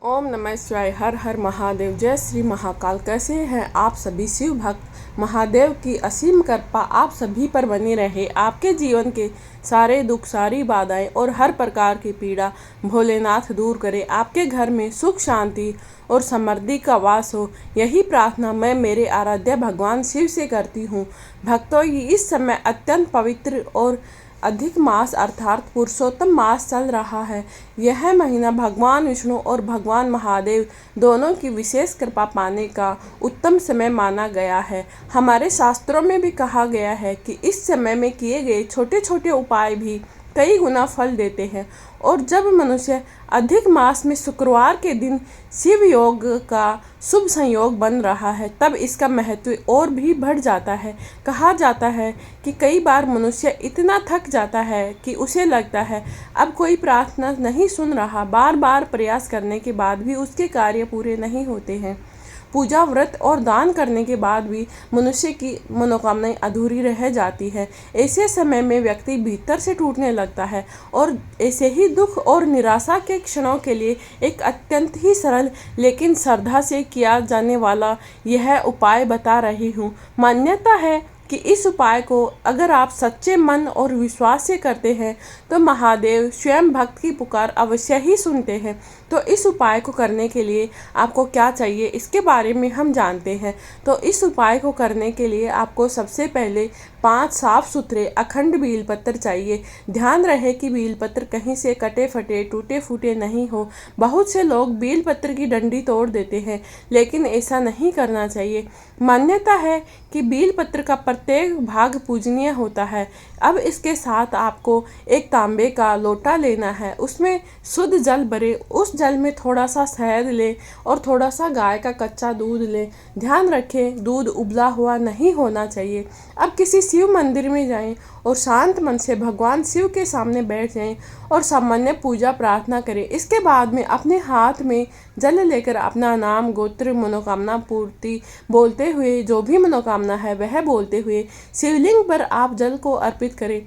ओम नमः शिवाय। हर हर महादेव। जय श्री महाकाल। कैसे हैं आप सभी शिव भक्त। महादेव की असीम कृपा आप सभी पर बनी रहे। आपके जीवन के सारे दुख, सारी बाधाएं और हर प्रकार की पीड़ा भोलेनाथ दूर करे। आपके घर में सुख, शांति और समृद्धि का वास हो, यही प्रार्थना मैं मेरे आराध्य भगवान शिव से करती हूँ। भक्तों, इस समय अत्यंत पवित्र और अधिक मास अर्थात पुरुषोत्तम मास चल रहा है। यह महीना भगवान विष्णु और भगवान महादेव दोनों की विशेष कृपा पाने का उत्तम समय माना गया है। हमारे शास्त्रों में भी कहा गया है कि इस समय में किए गए छोटे छोटे उपाय भी कई गुना फल देते हैं। और जब मनुष्य अधिक मास में शुक्रवार के दिन शिव योग का शुभ संयोग बन रहा है, तब इसका महत्व और भी बढ़ जाता है। कहा जाता है कि कई बार मनुष्य इतना थक जाता है कि उसे लगता है अब कोई प्रार्थना नहीं सुन रहा। बार बार प्रयास करने के बाद भी उसके कार्य पूरे नहीं होते हैं। पूजा, व्रत और दान करने के बाद भी मनुष्य की मनोकामनाएं अधूरी रह जाती है। ऐसे समय में व्यक्ति भीतर से टूटने लगता है और ऐसे ही दुख और निराशा के क्षणों के लिए एक अत्यंत ही सरल लेकिन श्रद्धा से किया जाने वाला यह उपाय बता रही हूँ। मान्यता है कि इस उपाय को अगर आप सच्चे मन और विश्वास से करते हैं तो महादेव स्वयं भक्त की पुकार अवश्य ही सुनते हैं। तो इस उपाय को करने के लिए आपको क्या चाहिए, इसके बारे में हम जानते हैं। तो इस उपाय को करने के लिए आपको सबसे पहले 5 साफ सुथरे अखंड बेलपत्र चाहिए। ध्यान रहे कि बेलपत्र कहीं से कटे फटे, टूटे फूटे नहीं हो। बहुत से लोग बेलपत्र की डंडी तोड़ देते हैं, लेकिन ऐसा नहीं करना चाहिए। मान्यता है कि बेलपत्र का प्रत्येक भाग पूजनीय होता है। अब इसके साथ आपको एक तांबे का लोटा लेना है, उसमें शुद्ध जल भरे। उस जल में थोड़ा सा शहद लें और थोड़ा सा गाय का कच्चा दूध लें। ध्यान रखें, दूध उबला हुआ नहीं होना चाहिए। अब किसी शिव मंदिर में जाएं और शांत मन से भगवान शिव के सामने बैठ जाएं और सामान्य पूजा प्रार्थना करें। इसके बाद में अपने हाथ में जल लेकर अपना नाम, गोत्र, मनोकामना पूर्ति बोलते हुए, जो भी मनोकामना है वह बोलते हुए शिवलिंग पर आप जल को अर्पित करें।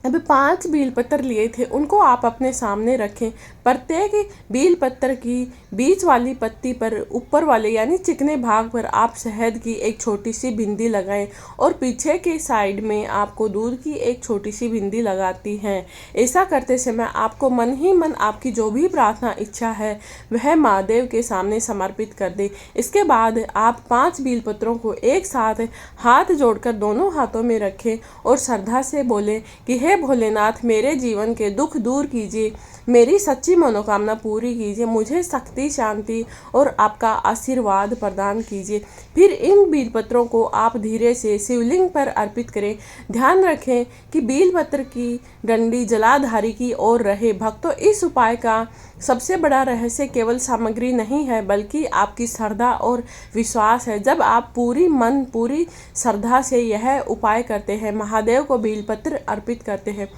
अब 5 बेलपत्र लिए थे, उनको आप अपने सामने रखें। प्रत्येक बेलपत्र की बीच वाली पत्ती पर ऊपर वाले यानी चिकने भाग पर आप शहद की एक छोटी सी बिंदी लगाएं और पीछे के साइड में आपको दूध की एक छोटी सी बिंदी लगाती हैं। ऐसा करते समय आपको मन ही मन आपकी जो भी प्रार्थना इच्छा है वह महादेव के सामने समर्पित कर दे। इसके बाद आप 5 बेलपत्रों को एक साथ हाथ जोड़कर दोनों हाथों में रखें और श्रद्धा से बोलें कि हे भोलेनाथ, मेरे जीवन के दुख दूर कीजिए, मेरी सच्ची मनोकामना पूरी कीजिए, मुझे शक्ति, शांति और आपका आशीर्वाद प्रदान कीजिए। फिर इन बेलपत्रों को आप धीरे से शिवलिंग पर अर्पित करें। ध्यान रखें कि बेलपत्र की डंडी जलाधारी की ओर रहे। भक्तों, इस उपाय का सबसे बड़ा रहस्य केवल सामग्री नहीं है, बल्कि आपकी श्रद्धा और विश्वास है। जब आप पूरी मन, पूरी श्रद्धा से यह उपाय करते हैं, महादेव को बेलपत्र अर्पित करते हैं,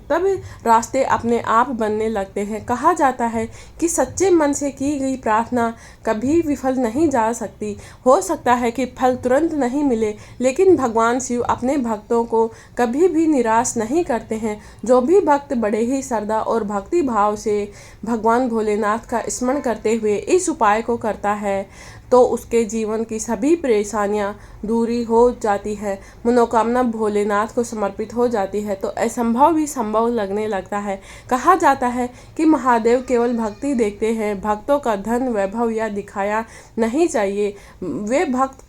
तब रास्ते अपने आप बनने लगते हैं। कहा जाता है कि सच्चे मन से की गई प्रार्थना कभी विफल नहीं जा सकती। हो सकता है कि फल तुरंत नहीं मिले, लेकिन भगवान शिव अपने भक्तों को कभी भी निराश नहीं करते हैं। जो भी भक्त बड़े ही श्रद्धा और भक्ति भाव से भगवान भोलेनाथ का स्मरण करते हुए इस उपाय को करता है, तो उसके जीवन की सभी परेशानियां दूरी हो जाती है, मनोकामना भोलेनाथ को समर्पित हो जाती है, तो असंभव भी संभव लगने लगता है। कहा जाता है कि महादेव केवल भक्ति देखते हैं, भक्तों का धन, वैभव या दिखाया नहीं चाहिए। वे भक्त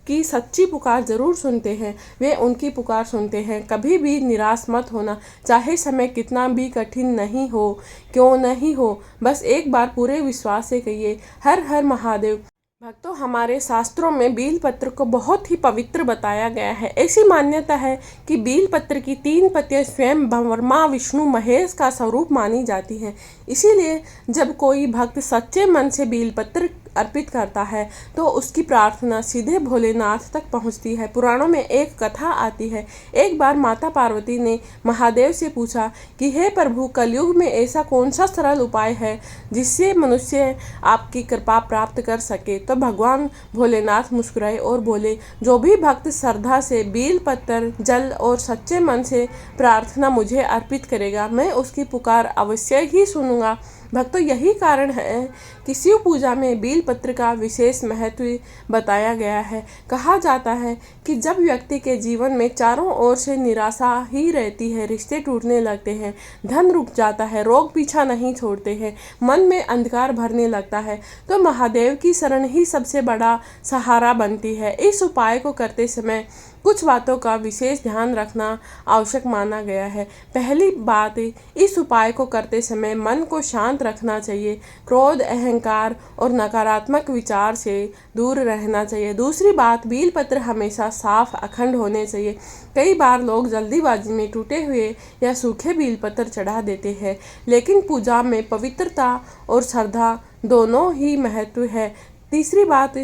की सच्ची पुकार जरूर सुनते हैं, वे उनकी पुकार सुनते हैं। कभी भी निराश मत होना, चाहे समय कितना भी कठिन नहीं हो, क्यों नहीं हो, बस एक बार पूरे विश्वास से कहिए, हर हर महादेव। भक्तों, हमारे शास्त्रों में बेलपत्र को बहुत ही पवित्र बताया गया है। ऐसी मान्यता है कि बेलपत्र की 3 पत्तियां स्वयं ब्रह्मा, विष्णु, महेश का स्वरूप मानी जाती हैं। इसीलिए जब कोई भक्त सच्चे मन से बेलपत्र अर्पित करता है तो उसकी प्रार्थना सीधे भोलेनाथ तक पहुंचती है। पुराणों में एक कथा आती है। एक बार माता पार्वती ने महादेव से पूछा कि हे प्रभु, कलयुग में ऐसा कौन सा सरल उपाय है जिससे मनुष्य आपकी कृपा प्राप्त कर सके। तो भगवान भोलेनाथ मुस्कुराए और बोले, जो भी भक्त श्रद्धा से बेलपत्र, जल और सच्चे मन से प्रार्थना मुझे अर्पित करेगा, मैं उसकी पुकार अवश्य ही सुनूंगा भक्तों, यही कारण है कि शिव पूजा में बेलपत्र का विशेष महत्व बताया गया है। कहा जाता है कि जब व्यक्ति के जीवन में चारों ओर से निराशा ही रहती है, रिश्ते टूटने लगते हैं, धन रुक जाता है, रोग पीछा नहीं छोड़ते हैं, मन में अंधकार भरने लगता है, तो महादेव की शरण ही सबसे बड़ा सहारा बनती है। इस उपाय को करते समय कुछ बातों का विशेष ध्यान रखना आवश्यक माना गया है। पहली बात, इस उपाय को करते समय मन को शांत रखना चाहिए। क्रोध, अहंकार और नकारात्मक विचार से दूर रहना चाहिए। दूसरी बात, बेलपत्र हमेशा साफ अखंड होने चाहिए। कई बार लोग जल्दीबाजी में टूटे हुए या सूखे बेलपत्र चढ़ा देते हैं, लेकिन पूजा में पवित्रता और श्रद्धा दोनों ही महत्व है। तीसरी बात,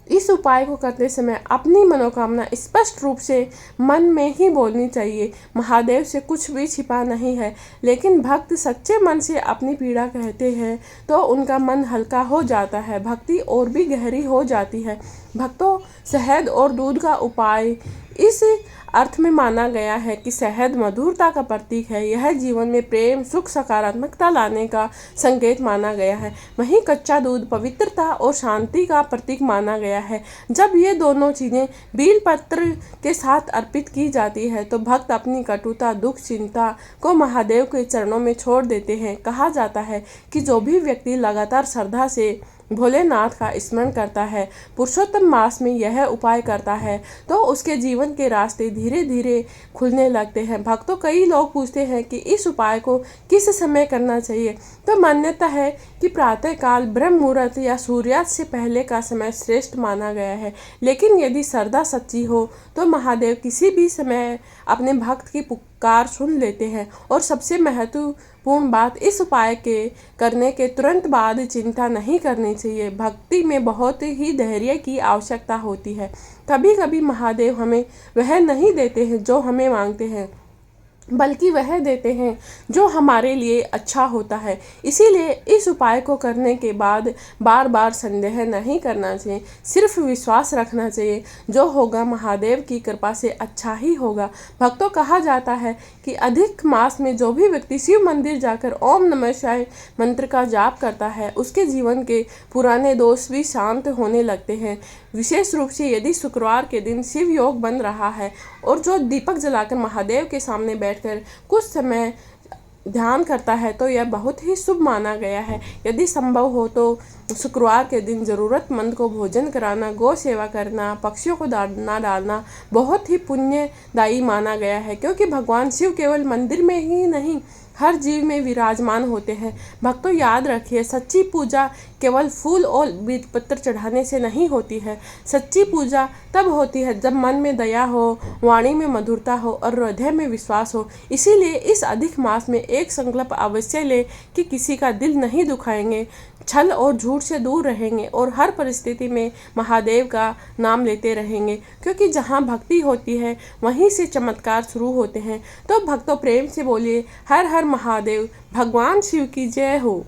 इस उपाय को करते समय अपनी मनोकामना स्पष्ट रूप से मन में ही बोलनी चाहिए। महादेव से कुछ भी छिपा नहीं है, लेकिन भक्त सच्चे मन से अपनी पीड़ा कहते हैं तो उनका मन हल्का हो जाता है, भक्ति और भी गहरी हो जाती है। भक्तों, शहद और दूध का उपाय इस अर्थ में माना गया है कि शहद मधुरता का प्रतीक है। यह जीवन में प्रेम, सुख, सकारात्मकता लाने का संकेत माना गया है। वहीं कच्चा दूध पवित्रता और शांति का प्रतीक माना गया है। जब ये दोनों चीज़ें बेलपत्र के साथ अर्पित की जाती है तो भक्त अपनी कटुता, दुख, चिंता को महादेव के चरणों में छोड़ देते हैं। कहा जाता है कि जो भी व्यक्ति लगातार श्रद्धा से भोलेनाथ का स्मरण करता है, पुरुषोत्तम मास में यह उपाय करता है, तो उसके जीवन के रास्ते धीरे धीरे खुलने लगते हैं। भक्तों, कई लोग पूछते हैं कि इस उपाय को किस समय करना चाहिए, तो मान्यता है कि प्रातःकाल, ब्रह्म मुहूर्त या सूर्यास्त से पहले का समय श्रेष्ठ माना गया है। लेकिन यदि श्रद्धा सच्ची हो तो महादेव किसी भी समय अपने भक्त की पुकार सुन लेते हैं। और सबसे महत्वपूर्ण बात, इस उपाय के करने के तुरंत बाद चिंता नहीं करनी चाहिए। भक्ति में बहुत ही धैर्य की आवश्यकता होती है। कभी कभी महादेव हमें वह नहीं देते हैं जो हमें मांगते हैं, बल्कि वह देते हैं जो हमारे लिए अच्छा होता है। इसीलिए इस उपाय को करने के बाद बार बार संदेह नहीं करना चाहिए, सिर्फ विश्वास रखना चाहिए। जो होगा महादेव की कृपा से अच्छा ही होगा। भक्तों, कहा जाता है कि अधिक मास में जो भी व्यक्ति शिव मंदिर जाकर ओम नमः शिवाय मंत्र का जाप करता है, उसके जीवन के पुराने दोष भी शांत होने लगते हैं। विशेष रूप से यदि शुक्रवार के दिन शिव योग बन रहा है और जो दीपक जलाकर महादेव के सामने बैठकर कुछ समय ध्यान करता है तो यह बहुत ही शुभ माना गया है। यदि संभव हो तो शुक्रवार के दिन ज़रूरतमंद को भोजन कराना, गौ सेवा करना, पक्षियों को दाना डालना बहुत ही पुण्यदायी माना गया है, क्योंकि भगवान शिव केवल मंदिर में ही नहीं, हर जीव में विराजमान होते हैं। भक्तों, याद रखिए, सच्ची पूजा केवल फूल और बेलपत्र चढ़ाने से नहीं होती है। सच्ची पूजा तब होती है जब मन में दया हो, वाणी में मधुरता हो और हृदय में विश्वास हो। इसीलिए इस अधिक मास में एक संकल्प अवश्य ले कि किसी का दिल नहीं दुखाएंगे, छल और झूठ से दूर रहेंगे और हर परिस्थिति में महादेव का नाम लेते रहेंगे, क्योंकि जहाँ भक्ति होती है वहीं से चमत्कार शुरू होते हैं। तो भक्तों, प्रेम से बोलिए हर हर महादेव। भगवान शिव की जय हो।